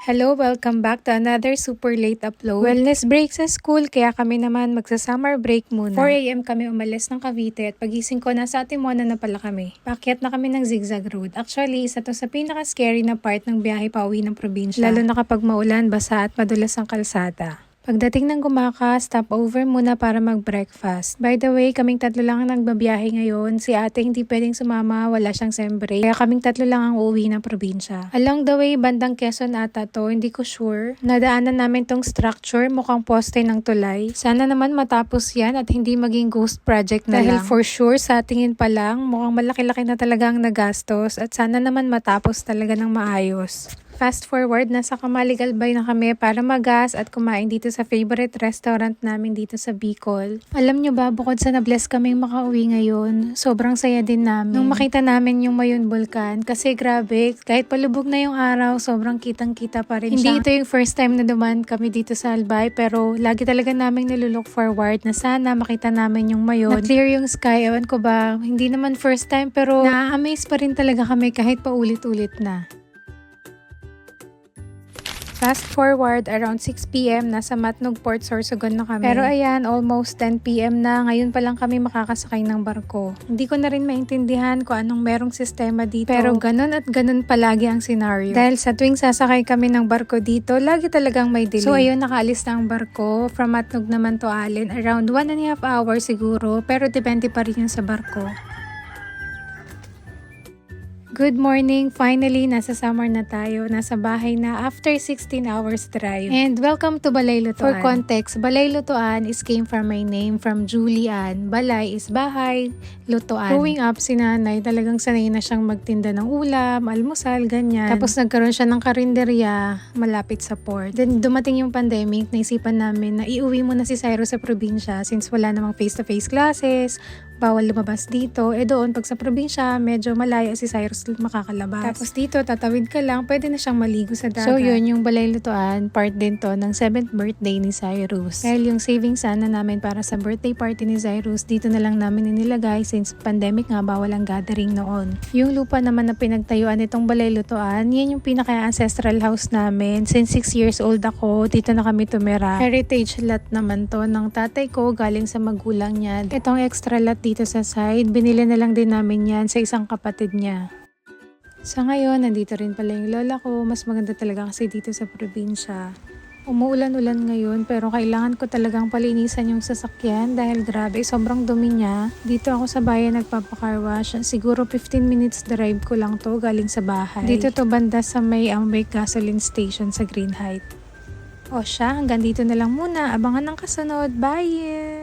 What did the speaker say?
Hello, welcome back to another super late upload. Wellness break sa school, kaya kami naman magsa-summer break muna. 4 AM kami umalis ng Cavite at pagising ko nasa Atimona na pala kami. Paakyat na kami ng zigzag road. Actually, isa to sa pinaka-scary na part ng biyahe pauwi ng probinsya. Lalo na kapag maulan, basa at madulas ang kalsada. Pagdating ng Gumaka, stop over muna para mag-breakfast. By the way, kaming tatlo lang ang nagbabiyahe ngayon. Si ate hindi pwedeng sumama, wala siyang sembre. Kaya kaming tatlo lang ang uuwi ng probinsya. Along the way, bandang Quezon ata to, hindi ko sure. Nadaanan namin tong structure, mukhang poste ng tulay. Sana naman matapos yan at hindi maging ghost project na lang. Dahil for sure, sa tingin pa lang, mukhang malaki-laki na talaga ang nagastos at sana naman matapos talaga ng maayos. Fast forward, nasa Camaligalbay na kami para magas at kumain dito sa favorite restaurant namin dito sa Bicol. Alam nyo ba, bukod sa na-bless kaming makauwi ngayon, sobrang saya din namin. Nung makita namin yung Mayon Bulkan, kasi grabe, kahit palubog na yung araw, sobrang kitang-kita pa rin siya. Hindi ito yung first time na dumaan kami dito sa Albay, pero lagi talaga namin nilulook forward na sana makita namin yung Mayon. Na-clear yung sky, ewan ko ba, hindi naman first time, pero na-amaze pa rin talaga kami kahit paulit-ulit na. Fast forward, around 6 PM, nasa Matnog Port Sorsogon na kami. Pero ayan, almost 10 PM na, ngayon pa lang kami makakasakay ng barko. Hindi ko na rin maintindihan kung anong merong sistema dito. Pero ganun at ganun palagi ang scenario. Dahil sa tuwing sasakay kami ng barko dito, lagi talagang may delay. So ayun, nakaalis na ang barko. From Matnog naman to Allen, around 1.5 hours siguro, pero depende pa rin yun sa barko. Good morning! Finally, nasa summer na tayo. Nasa bahay na after 16 hours drive. And welcome to Balay Lutuan. For context, Balay Lutuan is came from my name, from Julian. Balay is bahay, Lutuan. Growing up, si nanay talagang sanay na siyang magtinda ng ulam, almusal, ganyan. Tapos nagkaroon siya ng karinderya malapit sa port. Then dumating yung pandemic, naisipan namin na iuwi muna si Cyrus sa probinsya since wala namang face-to-face classes, bawal lumabas dito. Doon, pag sa probinsya, medyo malayo si Cyrus makakalabas. Tapos dito, tatawid ka lang, pwede na siyang maligo sa dagat. So yun, yung Balay Lutuan, part din to ng 7th birthday ni Cyrus. Dahil yung savings sana namin para sa birthday party ni Cyrus, dito na lang namin inilagay since pandemic nga, bawal ang gathering noon. Yung lupa naman na pinagtayuan nitong Balay Lutuan, yan yung pinaka-ancestral house namin. Since 6 years old ako, dito na kami tumira. Heritage lot naman to ng tatay ko, galing sa magulang niya. Itong extra lot dito sa side, binili na lang din namin yan sa isang kapatid niya. Sa ngayon, nandito rin pala yung lola ko. Mas maganda talaga kasi dito sa probinsya. Umuulan-ulan ngayon pero kailangan ko talagang palinisan yung sasakyan dahil grabe, sobrang dumi niya. Dito ako sa bayan nagpapacar wash. Siguro 15 minutes drive ko lang to galing sa bahay. Dito to banda sa may Ambay Gasoline Station sa Green Height. O siya, hanggang dito na lang muna. Abangan ng kasunod. Bye!